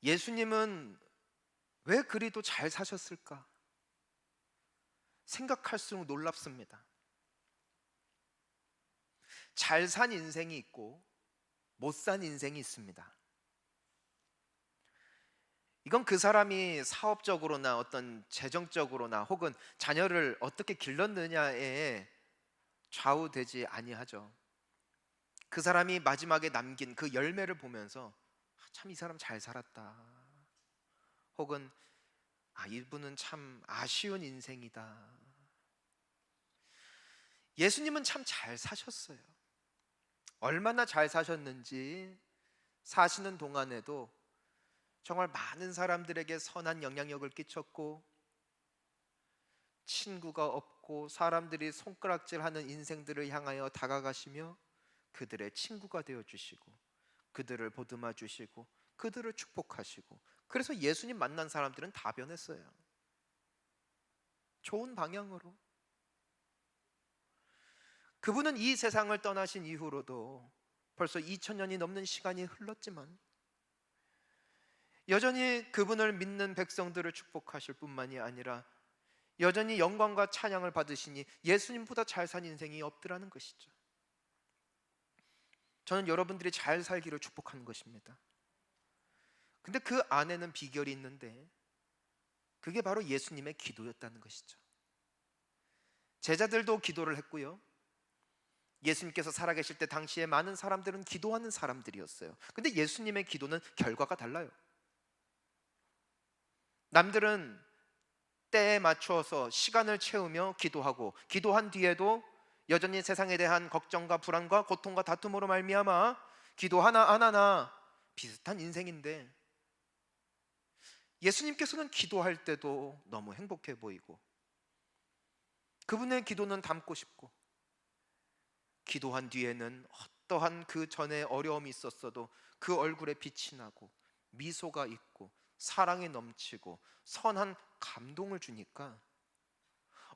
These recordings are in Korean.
예수님은 왜 그리도 잘 사셨을까? 생각할수록 놀랍습니다. 잘 산 인생이 있고 못 산 인생이 있습니다. 이건 그 사람이 사업적으로나 어떤 재정적으로나 혹은 자녀를 어떻게 길렀느냐에 좌우되지 아니하죠. 그 사람이 마지막에 남긴 그 열매를 보면서 참 이 사람 잘 살았다. 혹은 이분은 참 아쉬운 인생이다. 예수님은 참 잘 사셨어요. 얼마나 잘 사셨는지 사시는 동안에도 정말 많은 사람들에게 선한 영향력을 끼쳤고, 친구가 없고 사람들이 손가락질하는 인생들을 향하여 다가가시며 그들의 친구가 되어 주시고, 그들을 보듬어 주시고, 그들을 축복하시고, 그래서 예수님 만난 사람들은 다 변했어요. 좋은 방향으로. 그분은 이 세상을 떠나신 이후로도 벌써 2000년이 넘는 시간이 흘렀지만 여전히 그분을 믿는 백성들을 축복하실 뿐만이 아니라 여전히 영광과 찬양을 받으시니 예수님보다 잘 산 인생이 없더라는 것이죠. 저는 여러분들이 잘 살기를 축복하는 것입니다. 근데 그 안에는 비결이 있는데 그게 바로 예수님의 기도였다는 것이죠. 제자들도 기도를 했고요. 예수님께서 살아계실 때 당시에 많은 사람들은 기도하는 사람들이었어요. 근데 예수님의 기도는 결과가 달라요. 남들은 때에 맞추어서 시간을 채우며 기도하고, 기도한 뒤에도 여전히 세상에 대한 걱정과 불안과 고통과 다툼으로 말미암아 기도 하나하나 비슷한 인생인데, 예수님께서는 기도할 때도 너무 행복해 보이고 그분의 기도는 담고 싶고, 기도한 뒤에는 어떠한 그 전에 어려움이 있었어도 그 얼굴에 빛이 나고 미소가 있고 사랑이 넘치고 선한 감동을 주니까,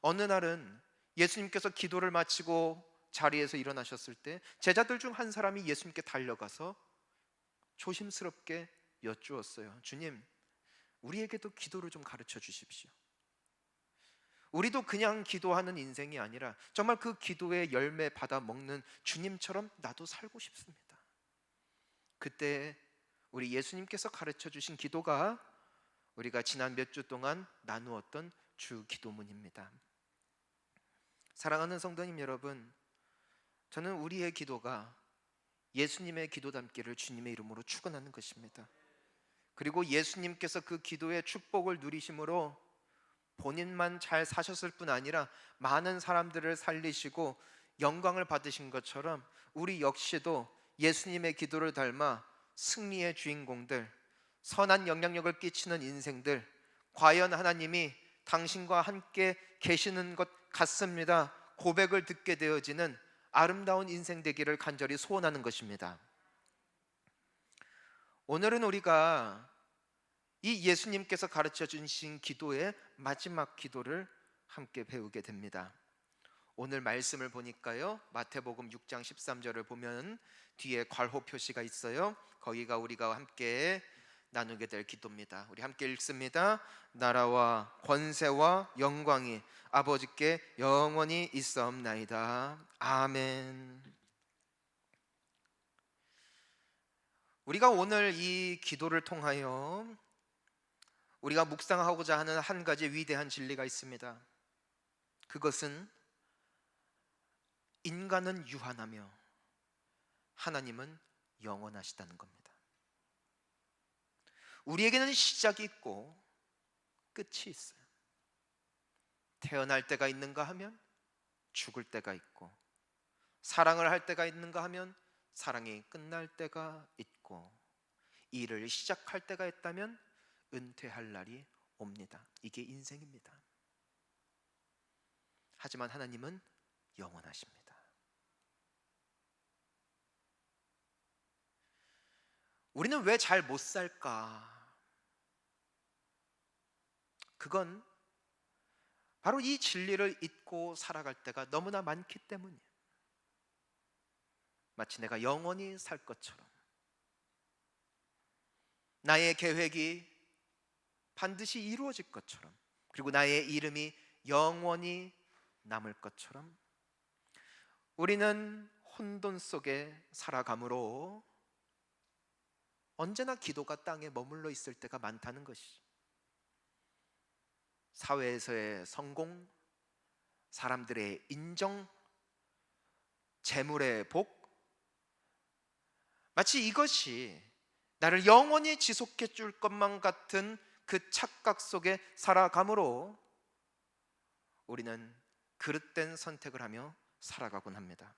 어느 날은 예수님께서 기도를 마치고 자리에서 일어나셨을 때 제자들 중 한 사람이 예수님께 달려가서 조심스럽게 여쭈었어요. 주님, 우리에게도 기도를 좀 가르쳐 주십시오. 우리도 그냥 기도하는 인생이 아니라 정말 그 기도의 열매 받아 먹는 주님처럼 나도 살고 싶습니다. 그때 우리 예수님께서 가르쳐 주신 기도가 우리가 지난 몇 주 동안 나누었던 주 기도문입니다. 사랑하는 성도님 여러분, 저는 우리의 기도가 예수님의 기도 닮기를 주님의 이름으로 축원하는 것입니다. 그리고 예수님께서 그 기도의 축복을 누리심으로 본인만 잘 사셨을 뿐 아니라 많은 사람들을 살리시고 영광을 받으신 것처럼 우리 역시도 예수님의 기도를 닮아 승리의 주인공들, 선한 영향력을 끼치는 인생들, 과연 하나님이 당신과 함께 계시는 것 같습니다 고백을 듣게 되어지는 아름다운 인생 되기를 간절히 소원하는 것입니다. 오늘은 우리가 이 예수님께서 가르쳐 주신 기도의 마지막 기도를 함께 배우게 됩니다. 오늘 말씀을 보니까요, 마태복음 6장 13절을 보면 뒤에 괄호 표시가 있어요. 거기가 우리가 함께 나누게 될 기도입니다. 우리 함께 읽습니다. 나라와 권세와 영광이 아버지께 영원히 있사옵나이다. 아멘. 우리가 오늘 이 기도를 통하여 우리가 묵상하고자 하는 한 가지 위대한 진리가 있습니다. 그것은 인간은 유한하며 하나님은 영원하시다는 겁니다. 우리에게는 시작이 있고 끝이 있어요. 태어날 때가 있는가 하면 죽을 때가 있고, 사랑을 할 때가 있는가 하면 사랑이 끝날 때가 있고, 일을 시작할 때가 있다면 은퇴할 날이 옵니다. 이게 인생입니다. 하지만 하나님은 영원하십니다. 우리는 왜 잘 못 살까? 그건 바로 이 진리를 잊고 살아갈 때가 너무나 많기 때문이에요. 마치 내가 영원히 살 것처럼. 나의 계획이 반드시 이루어질 것처럼, 그리고 나의 이름이 영원히 남을 것처럼 우리는 혼돈 속에 살아가므로 언제나 기도가 땅에 머물러 있을 때가 많다는 것이죠. 사회에서의 성공, 사람들의 인정, 재물의 복, 마치 이것이 나를 영원히 지속해 줄 것만 같은 그 착각 속에 살아가므로 우리는 그릇된 선택을 하며 살아가곤 합니다.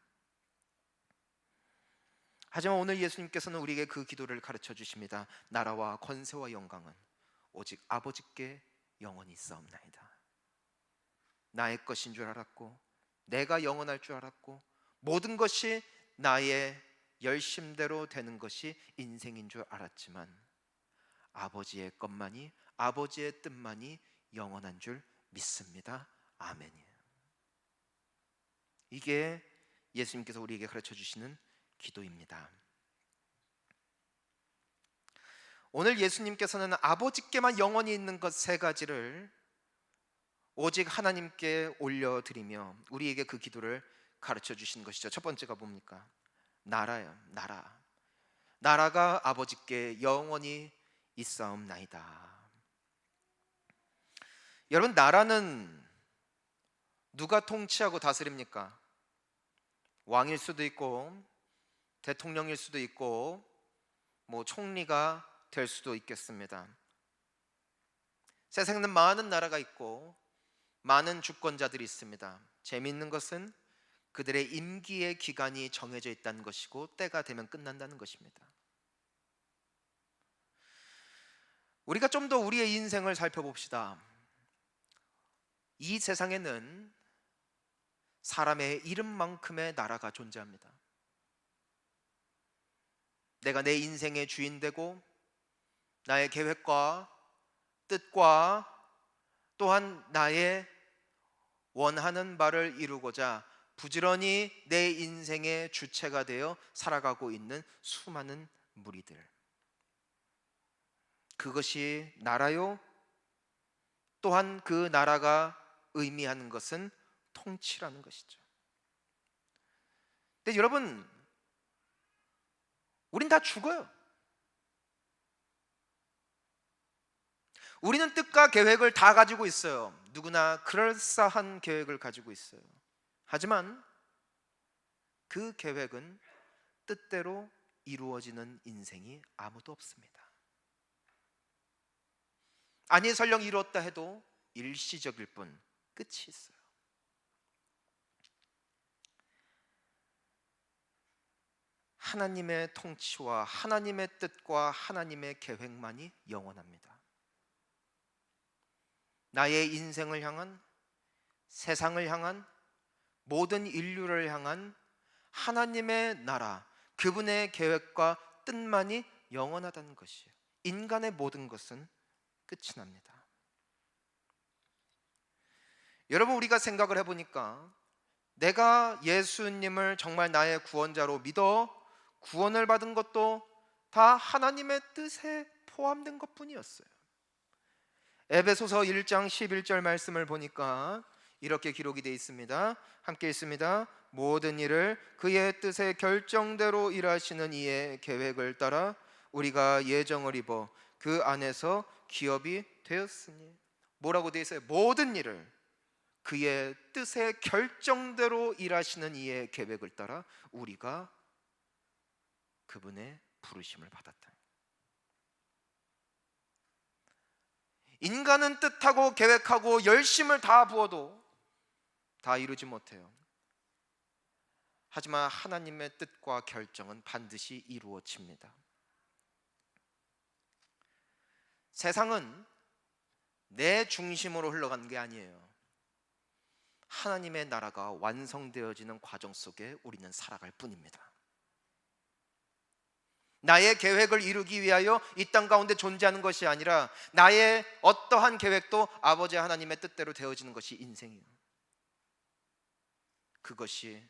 하지만 오늘 예수님께서는 우리에게 그 기도를 가르쳐 주십니다. 나라와 권세와 영광은 오직 아버지께 영원히 있사옵나이다. 나의 것인 줄 알았고, 내가 영원할 줄 알았고, 모든 것이 나의 열심대로 되는 것이 인생인 줄 알았지만 아버지의 것만이, 아버지의 뜻만이 영원한 줄 믿습니다. 아멘이에요. 이게 예수님께서 우리에게 가르쳐 주시는 기도입니다. 오늘 예수님께서는 아버지께만 영원히 있는 것 세 가지를 오직 하나님께 올려드리며 우리에게 그 기도를 가르쳐 주신 것이죠. 첫 번째가 뭡니까? 나라요. 나라가 아버지께 영원히 있사옵나이다. 여러분, 나라는 누가 통치하고 다스립니까? 왕일 수도 있고 대통령일 수도 있고 총리가 될 수도 있겠습니다. 세상에는 많은 나라가 있고 많은 주권자들이 있습니다. 재미있는 것은 그들의 임기의 기간이 정해져 있다는 것이고 때가 되면 끝난다는 것입니다. 우리가 좀 더 우리의 인생을 살펴봅시다. 이 세상에는 사람의 이름만큼의 나라가 존재합니다. 내가 내 인생의 주인 되고 나의 계획과 뜻과 또한 나의 원하는 바를 이루고자 부지런히 내 인생의 주체가 되어 살아가고 있는 수많은 무리들, 그것이 나라요. 또한 그 나라가 의미하는 것은 통치라는 것이죠. 근데 여러분, 우린 다 죽어요. 우리는 뜻과 계획을 다 가지고 있어요. 누구나 그럴싸한 계획을 가지고 있어요. 하지만 그 계획은 뜻대로 이루어지는 인생이 아무도 없습니다. 아니, 설령 이루었다 해도 일시적일 뿐 끝이 있어요. 하나님의 통치와 하나님의 뜻과 하나님의 계획만이 영원합니다. 나의 인생을 향한, 세상을 향한, 모든 인류를 향한 하나님의 나라, 그분의 계획과 뜻만이 영원하다는 것이에요. 인간의 모든 것은 끝이 납니다. 여러분, 우리가 생각을 해보니까 내가 예수님을 정말 나의 구원자로 믿어 구원을 받은 것도 다 하나님의 뜻에 포함된 것뿐이었어요. 에베소서 1장 11절 말씀을 보니까 이렇게 기록이 되어 있습니다. 함께 읽습니다. 모든 일을 그의 뜻의 결정대로 일하시는 이의 계획을 따라 우리가 예정을 입어 그 안에서 기업이 되었으니. 뭐라고 되어 있어요? 모든 일을 그의 뜻의 결정대로 일하시는 이의 계획을 따라 우리가 그분의 부르심을 받았다. 인간은 뜻하고 계획하고 열심을 다 부어도 다 이루지 못해요. 하지만 하나님의 뜻과 결정은 반드시 이루어집니다. 세상은 내 중심으로 흘러가는 게 아니에요. 하나님의 나라가 완성되어지는 과정 속에 우리는 살아갈 뿐입니다. 나의 계획을 이루기 위하여 이 땅 가운데 존재하는 것이 아니라 나의 어떠한 계획도 아버지 하나님의 뜻대로 되어지는 것이 인생이에요. 그것이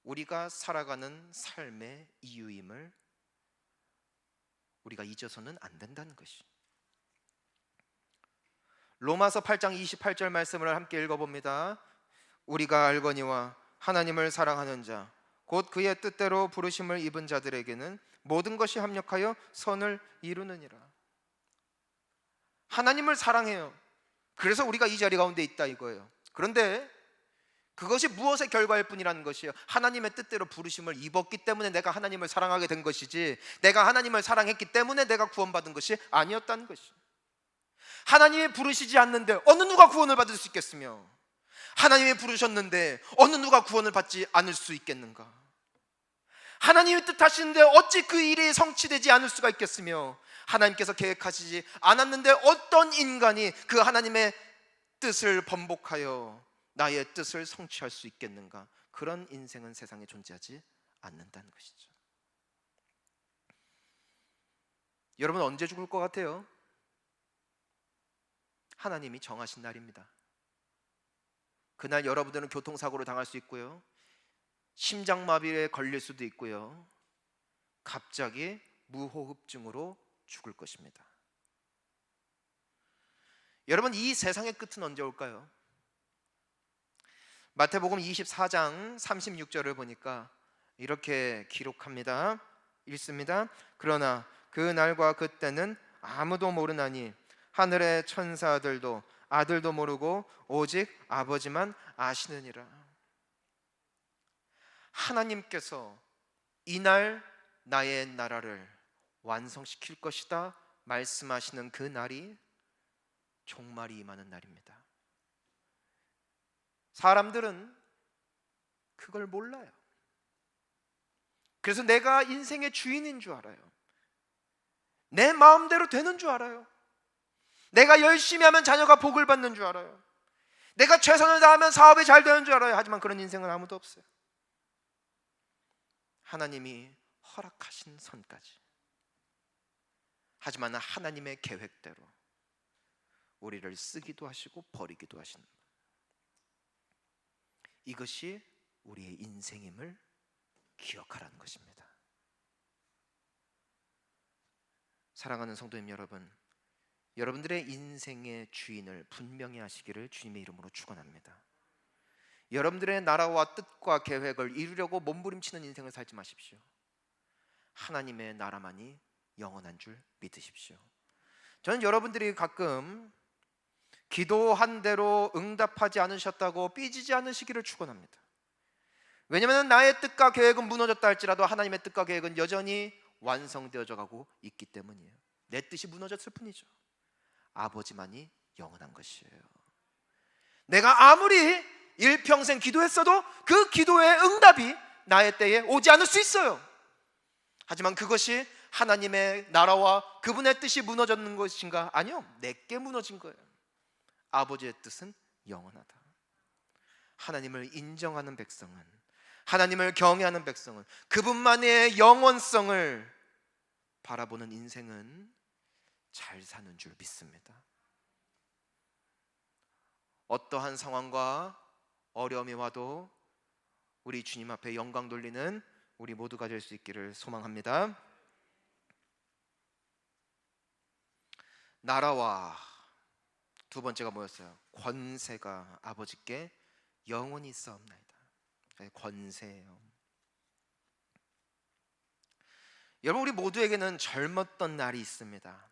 우리가 살아가는 삶의 이유임을 우리가 잊어서는 안 된다는 것이. 로마서 8장 28절 말씀을 함께 읽어봅니다. 우리가 알거니와 하나님을 사랑하는 자 곧 그의 뜻대로 부르심을 입은 자들에게는 모든 것이 합력하여 선을 이루느니라. 하나님을 사랑해요. 그래서 우리가 이 자리 가운데 있다 이거예요. 그런데 그것이 무엇의 결과일 뿐이라는 것이에요. 하나님의 뜻대로 부르심을 입었기 때문에 내가 하나님을 사랑하게 된 것이지, 내가 하나님을 사랑했기 때문에 내가 구원받은 것이 아니었다는 것이. 하나님이 부르시지 않는데 어느 누가 구원을 받을 수 있겠으며, 하나님이 부르셨는데 어느 누가 구원을 받지 않을 수 있겠는가? 하나님이 뜻하시는데 어찌 그 일이 성취되지 않을 수가 있겠으며, 하나님께서 계획하시지 않았는데 어떤 인간이 그 하나님의 뜻을 번복하여 나의 뜻을 성취할 수 있겠는가? 그런 인생은 세상에 존재하지 않는다는 것이죠. 여러분 언제 죽을 것 같아요? 하나님이 정하신 날입니다. 그날 여러분들은 교통사고로 당할 수 있고요, 심장마비에 걸릴 수도 있고요, 갑자기 무호흡증으로 죽을 것입니다. 여러분 이 세상의 끝은 언제 올까요? 마태복음 24장 36절을 보니까 이렇게 기록합니다. 읽습니다. 그러나 그 날과 그때는 아무도 모르나니 하늘의 천사들도 아들도 모르고 오직 아버지만 아시느니라. 하나님께서 이날 나의 나라를 완성시킬 것이다 말씀하시는 그 날이 종말이 임하는 날입니다. 사람들은 그걸 몰라요. 그래서 내가 인생의 주인인 줄 알아요. 내 마음대로 되는 줄 알아요. 내가 열심히 하면 자녀가 복을 받는 줄 알아요. 내가 최선을 다하면 사업이 잘 되는 줄 알아요. 하지만 그런 인생은 아무도 없어요. 하나님이 허락하신 선까지. 하지만 하나님의 계획대로 우리를 쓰기도 하시고 버리기도 하시는, 이것이 우리의 인생임을 기억하라는 것입니다. 사랑하는 성도님 여러분, 여러분들의 인생의 주인을 분명히 하시기를 주님의 이름으로 축원합니다. 여러분들의 나라와 뜻과 계획을 이루려고 몸부림치는 인생을 살지 마십시오. 하나님의 나라만이 영원한 줄 믿으십시오. 저는 여러분들이 가끔 기도한 대로 응답하지 않으셨다고 삐지지 않으시기를 축원합니다. 왜냐하면 나의 뜻과 계획은 무너졌다 할지라도 하나님의 뜻과 계획은 여전히 완성되어져 가고 있기 때문이에요. 내 뜻이 무너졌을 뿐이죠. 아버지만이 영원한 것이에요. 내가 아무리 일평생 기도했어도 그 기도의 응답이 나의 때에 오지 않을 수 있어요. 하지만 그것이 하나님의 나라와 그분의 뜻이 무너졌는 것인가? 아니요, 내게 무너진 거예요. 아버지의 뜻은 영원하다. 하나님을 인정하는 백성은, 하나님을 경외하는 백성은, 그분만의 영원성을 바라보는 인생은 잘 사는 줄 믿습니다. 어떠한 상황과 어려움이 와도 우리 주님 앞에 영광 돌리는 우리 모두가 될 수 있기를 소망합니다. 나라와 두 번째가 뭐였어요? 권세가 아버지께 영원히 있사옵나이다. 권세예요. 여러분 우리 모두에게는 젊었던 날이 있습니다.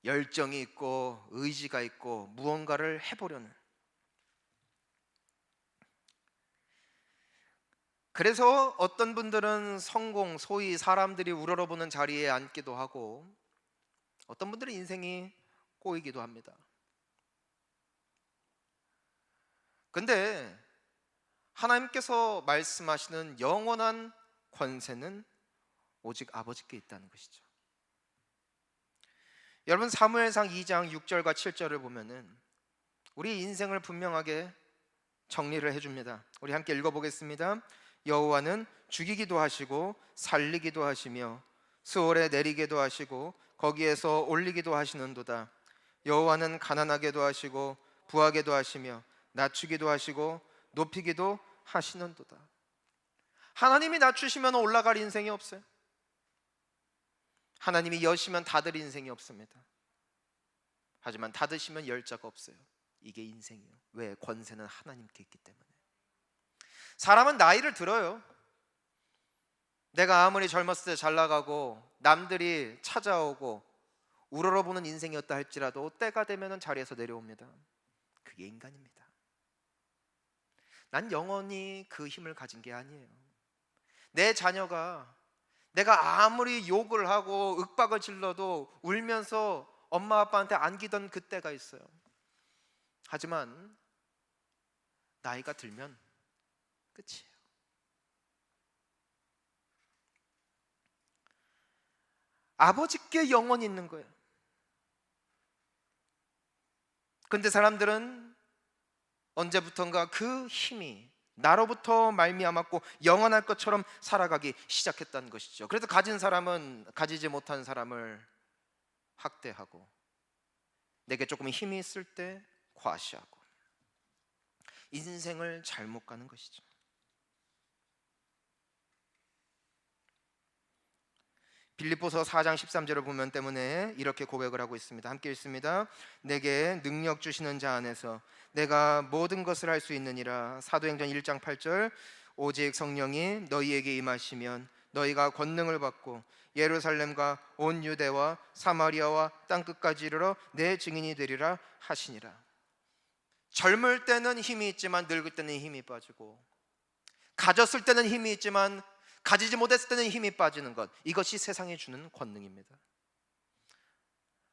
열정이 있고 의지가 있고 무언가를 해보려는. 그래서 어떤 분들은 성공, 소위 사람들이 우러러보는 자리에 앉기도 하고, 어떤 분들은 인생이 꼬이기도 합니다. 근데 하나님께서 말씀하시는 영원한 권세는 오직 아버지께 있다는 것이죠. 여러분 사무엘상 2장 6절과 7절을 보면은 우리 인생을 분명하게 정리를 해줍니다. 우리 함께 읽어보겠습니다. 여호와는 죽이기도 하시고 살리기도 하시며 수월에 내리기도 하시고 거기에서 올리기도 하시는도다. 여호와는 가난하게도 하시고 부하게도 하시며 낮추기도 하시고 높이기도 하시는도다. 하나님이 낮추시면 올라갈 인생이 없어요. 하나님이 여시면 닫을 인생이 없습니다. 하지만 닫으시면 열 자가 없어요. 이게 인생이에요. 왜? 권세는 하나님께 있기 때문에. 사람은 나이를 들어요. 내가 아무리 젊었을 때 잘 나가고 남들이 찾아오고 우러러보는 인생이었다 할지라도 때가 되면 자리에서 내려옵니다. 그게 인간입니다. 난 영원히 그 힘을 가진 게 아니에요. 내 자녀가 내가 아무리 욕을 하고 윽박을 질러도 울면서 엄마 아빠한테 안기던 그때가 있어요. 하지만 나이가 들면 끝이에요. 아버지께 영원히 있는 거예요. 근데 사람들은 언제부턴가 그 힘이 나로부터 말미암았고 영원할 것처럼 살아가기 시작했다는 것이죠. 그래서 가진 사람은 가지지 못한 사람을 학대하고, 내게 조금 힘이 있을 때 과시하고, 인생을 잘못 가는 것이죠. 빌립보서 4장 13절을 보면 때문에 이렇게 고백을 하고 있습니다. 함께 읽습니다. 내게 능력 주시는 자 안에서 내가 모든 것을 할 수 있느니라. 사도행전 1장 8절 오직 성령이 너희에게 임하시면 너희가 권능을 받고 예루살렘과 온 유대와 사마리아와 땅끝까지 이르러 내 증인이 되리라 하시니라. 젊을 때는 힘이 있지만 늙을 때는 힘이 빠지고, 가졌을 때는 힘이 있지만 가지지 못했을 때는 힘이 빠지는 것, 이것이 세상에 주는 권능입니다.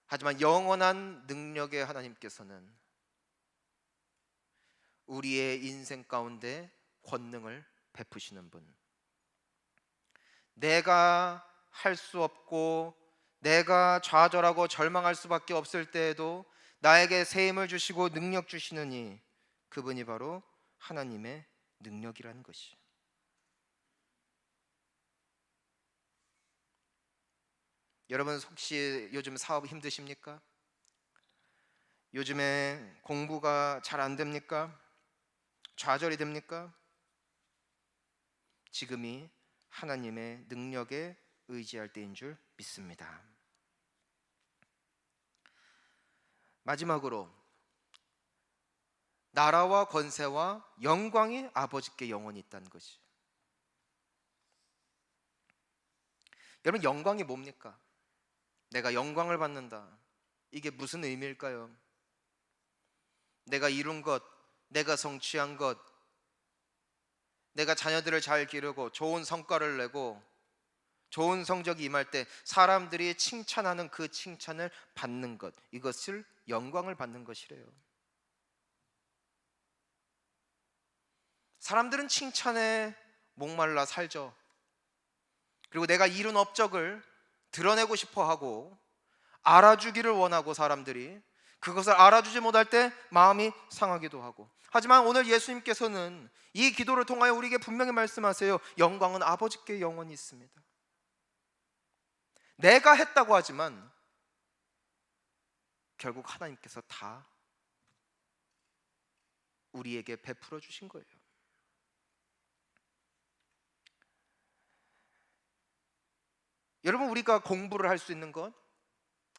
하지만 영원한 능력의 하나님께서는 우리의 인생 가운데 권능을 베푸시는 분, 내가 할 수 없고 내가 좌절하고 절망할 수밖에 없을 때에도 나에게 새 힘을 주시고 능력 주시느니 그분이 바로 하나님의 능력이라는 것이죠. 여러분 혹시 요즘 사업 힘드십니까? 요즘에 공부가 잘 안 됩니까? 좌절이 됩니까? 지금이 하나님의 능력에 의지할 때인 줄 믿습니다. 마지막으로 나라와 권세와 영광이 아버지께 영원히 있다는 것이. 여러분 영광이 뭡니까? 내가 영광을 받는다. 이게 무슨 의미일까요? 내가 이룬 것, 내가 성취한 것, 내가 자녀들을 잘 기르고 좋은 성과를 내고 좋은 성적이 임할 때 사람들이 칭찬하는 그 칭찬을 받는 것, 이것을 영광을 받는 것이래요. 사람들은 칭찬에 목말라 살죠. 그리고 내가 이룬 업적을 드러내고 싶어 하고 알아주기를 원하고, 사람들이 그것을 알아주지 못할 때 마음이 상하기도 하고. 하지만 오늘 예수님께서는 이 기도를 통하여 우리에게 분명히 말씀하세요. 영광은 아버지께 영원히 있습니다. 내가 했다고 하지만 결국 하나님께서 다 우리에게 베풀어 주신 거예요. 여러분 우리가 공부를 할 수 있는 것,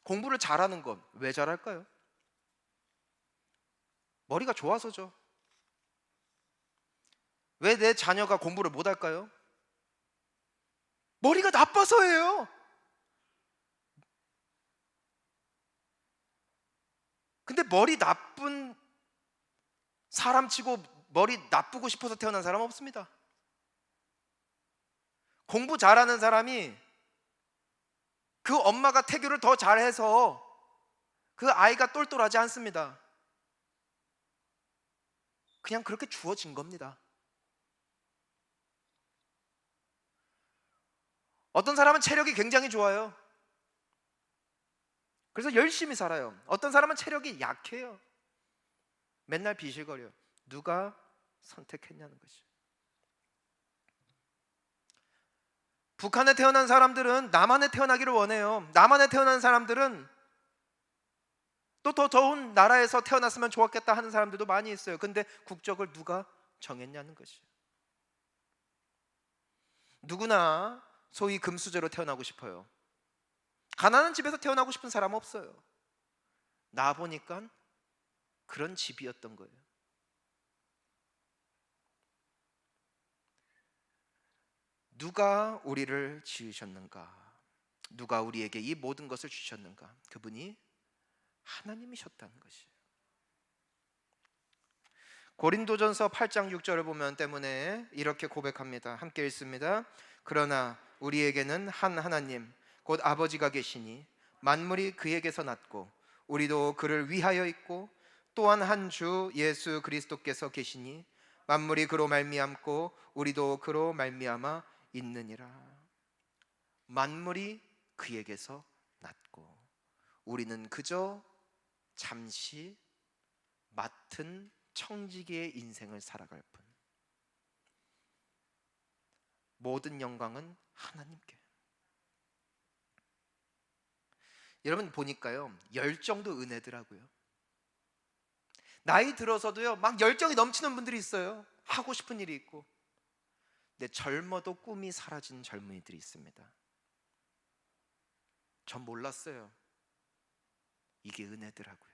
공부를 잘하는 것, 왜 잘할까요? 머리가 좋아서죠. 왜 내 자녀가 공부를 못할까요? 머리가 나빠서예요. 근데 머리 나쁜 사람 치고 머리 나쁘고 싶어서 태어난 사람은 없습니다. 공부 잘하는 사람이 그 엄마가 태교를 더 잘해서 그 아이가 똘똘하지 않습니다. 그냥 그렇게 주어진 겁니다. 어떤 사람은 체력이 굉장히 좋아요. 그래서 열심히 살아요. 어떤 사람은 체력이 약해요. 맨날 비실거려요. 누가 선택했냐는 것이죠. 북한에 태어난 사람들은 남한에 태어나기를 원해요. 남한에 태어난 사람들은 또 더 더운 나라에서 태어났으면 좋았겠다 하는 사람들도 많이 있어요. 근데 국적을 누가 정했냐는 것이에요. 누구나 소위 금수저로 태어나고 싶어요. 가난한 집에서 태어나고 싶은 사람 없어요. 나 보니까 그런 집이었던 거예요. 누가 우리를 지으셨는가? 누가 우리에게 이 모든 것을 주셨는가? 그분이 하나님이셨다는 것이에요. 고린도전서 8장 6절을 보면 때문에 이렇게 고백합니다. 함께 읽습니다. 그러나 우리에게는 한 하나님 곧 아버지가 계시니 만물이 그에게서 났고 우리도 그를 위하여 있고 또한 한 주 예수 그리스도께서 계시니 만물이 그로 말미암고 우리도 그로 말미암아 있느니라. 만물이 그에게서 났고 우리는 그저 잠시 맡은 청지기의 인생을 살아갈 뿐. 모든 영광은 하나님께. 여러분 보니까요, 열정도 은혜더라고요. 나이 들어서도요 막 열정이 넘치는 분들이 있어요. 하고 싶은 일이 있고. 근데 젊어도 꿈이 사라진 젊은이들이 있습니다. 전 몰랐어요. 이게 은혜더라고요.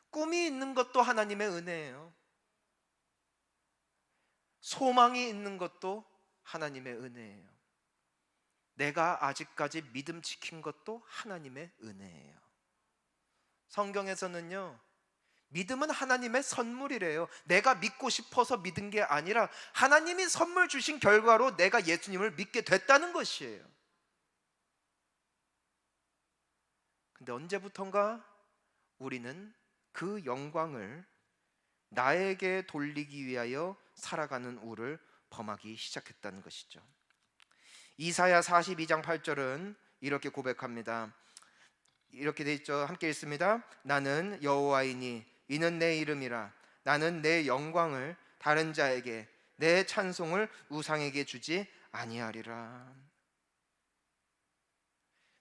꿈이 있는 것도 하나님의 은혜예요. 소망이 있는 것도 하나님의 은혜예요. 내가 아직까지 믿음 지킨 것도 하나님의 은혜예요. 성경에서는요, 믿음은 하나님의 선물이래요. 내가 믿고 싶어서 믿은 게 아니라 하나님이 선물 주신 결과로 내가 예수님을 믿게 됐다는 것이에요. 근데 언제부턴가 우리는 그 영광을 나에게 돌리기 위하여 살아가는 우를 범하기 시작했다는 것이죠. 이사야 42장 8절은 이렇게 고백합니다. 이렇게 돼 있죠. 함께 읽습니다. 나는 여호와이니 이는 내 이름이라. 나는 내 영광을 다른 자에게 내 찬송을 우상에게 주지 아니하리라.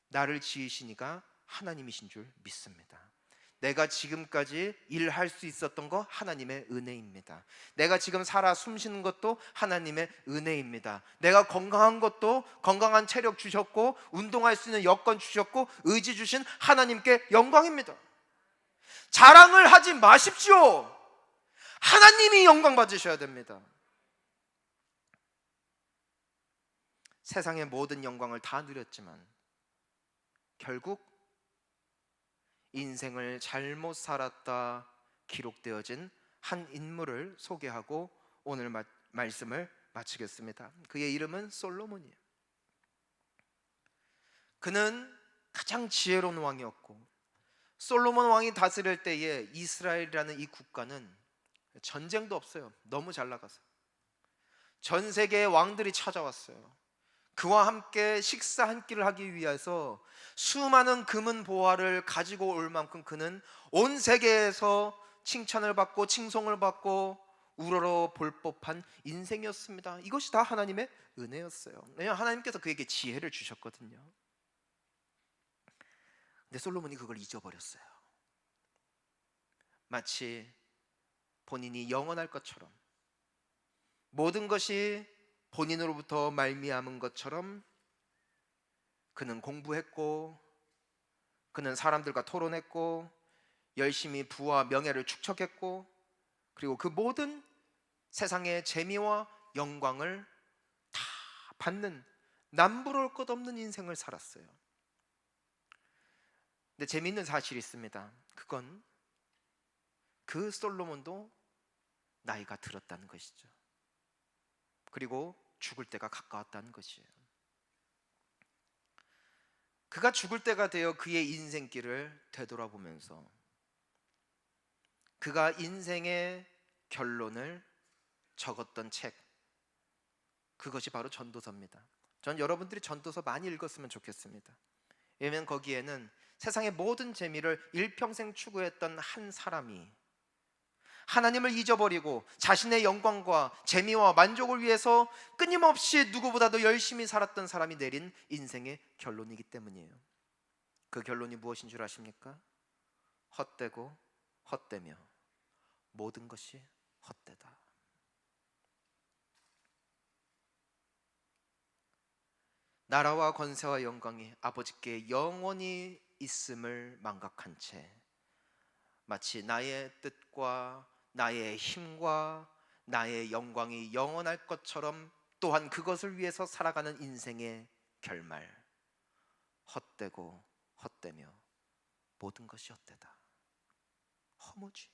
나를 지으시니가 하나님이신 줄 믿습니다. 내가 지금까지 일할 수 있었던 거 하나님의 은혜입니다. 내가 지금 살아 숨쉬는 것도 하나님의 은혜입니다. 내가 건강한 것도 건강한 체력 주셨고 운동할 수 있는 여건 주셨고 의지 주신 하나님께 영광입니다. 자랑을 하지 마십시오. 하나님이 영광 받으셔야 됩니다. 세상의 모든 영광을 다 누렸지만 결국 인생을 잘못 살았다 기록되어진 한 인물을 소개하고 오늘 말씀을 마치겠습니다. 그의 이름은 솔로몬이에요. 그는 가장 지혜로운 왕이었고 솔로몬 왕이 다스릴 때에 이스라엘이라는 이 국가는 전쟁도 없어요. 너무 잘 나가서 전 세계의 왕들이 찾아왔어요. 그와 함께 식사 한 끼를 하기 위해서 수많은 금은 보화를 가지고 올 만큼 그는 온 세계에서 칭찬을 받고 칭송을 받고 우러러 볼 법한 인생이었습니다. 이것이 다 하나님의 은혜였어요. 왜냐하면 하나님께서 그에게 지혜를 주셨거든요. 근데 솔로몬이 그걸 잊어버렸어요. 마치 본인이 영원할 것처럼 모든 것이 본인으로부터 말미암은 것처럼 그는 공부했고 그는 사람들과 토론했고 열심히 부와 명예를 축적했고 그리고 그 모든 세상의 재미와 영광을 다 받는 남부러울 것 없는 인생을 살았어요. 근데 재미있는 사실이 있습니다. 그건 그 솔로몬도 나이가 들었다는 것이죠. 그리고 죽을 때가 가까웠다는 것이에요. 그가 죽을 때가 되어 그의 인생길을 되돌아보면서 그가 인생의 결론을 적었던 책, 그것이 바로 전도서입니다. 전 여러분들이 전도서 많이 읽었으면 좋겠습니다. 왜냐하면 거기에는 세상의 모든 재미를 일평생 추구했던 한 사람이 하나님을 잊어버리고 자신의 영광과 재미와 만족을 위해서 끊임없이 누구보다도 열심히 살았던 사람이 내린 인생의 결론이기 때문이에요. 그 결론이 무엇인 줄 아십니까? 헛되고 헛되며 모든 것이 헛되다. 나라와 권세와 영광이 아버지께 영원히 있음을 망각한 채 마치 나의 뜻과 나의 힘과 나의 영광이 영원할 것처럼 또한 그것을 위해서 살아가는 인생의 결말, 헛되고 헛되며 모든 것이 헛되다. 허무지.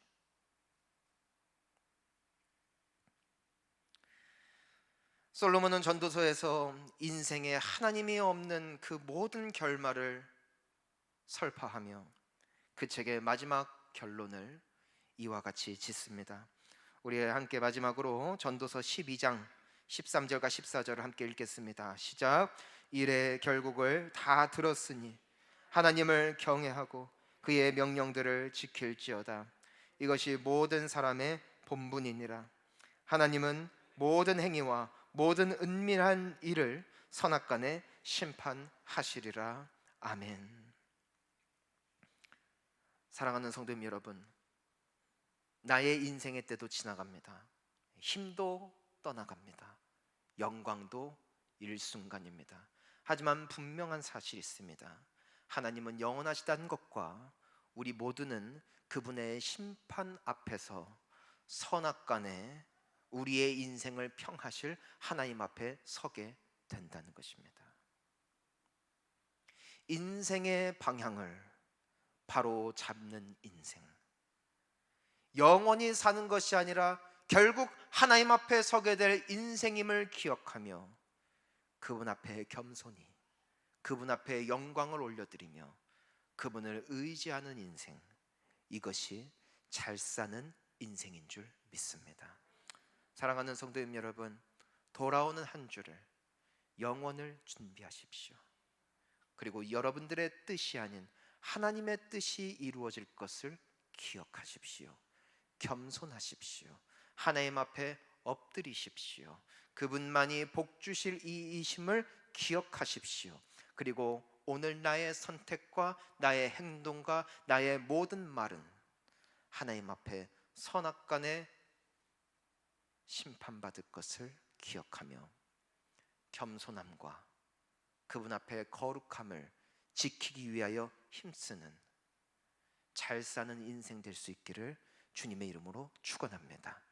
솔로몬은 전도서에서 인생에 하나님이 없는 그 모든 결말을 설파하며 그 책의 마지막 결론을 이와 같이 짓습니다. 우리 함께 마지막으로 전도서 12장 13절과 14절을 함께 읽겠습니다. 시작. 이래 결국을 다 들었으니 하나님을 경외하고 그의 명령들을 지킬지어다. 이것이 모든 사람의 본분이니라. 하나님은 모든 행위와 모든 은밀한 일을 선악간에 심판하시리라. 아멘. 사랑하는 성도님 여러분, 나의 인생의 때도 지나갑니다. 힘도 떠나갑니다. 영광도 일순간입니다. 하지만 분명한 사실이 있습니다. 하나님은 영원하시다는 것과 우리 모두는 그분의 심판 앞에서 선악간에 우리의 인생을 평하실 하나님 앞에 서게 된다는 것입니다. 인생의 방향을 바로 잡는 인생, 영원히 사는 것이 아니라 결국 하나님 앞에 서게 될 인생임을 기억하며 그분 앞에 겸손히 그분 앞에 영광을 올려드리며 그분을 의지하는 인생, 이것이 잘 사는 인생인 줄 믿습니다. 사랑하는 성도님 여러분, 돌아오는 한 주를, 영원을 준비하십시오. 그리고 여러분들의 뜻이 아닌 하나님의 뜻이 이루어질 것을 기억하십시오. 겸손하십시오. 하나님 앞에 엎드리십시오. 그분만이 복 주실 이이심을 기억하십시오. 그리고 오늘 나의 선택과 나의 행동과 나의 모든 말은 하나님 앞에 선악간에 심판받을 것을 기억하며 겸손함과 그분 앞에 거룩함을 지키기 위하여 힘쓰는 잘 사는 인생 될 수 있기를 주님의 이름으로 축원합니다.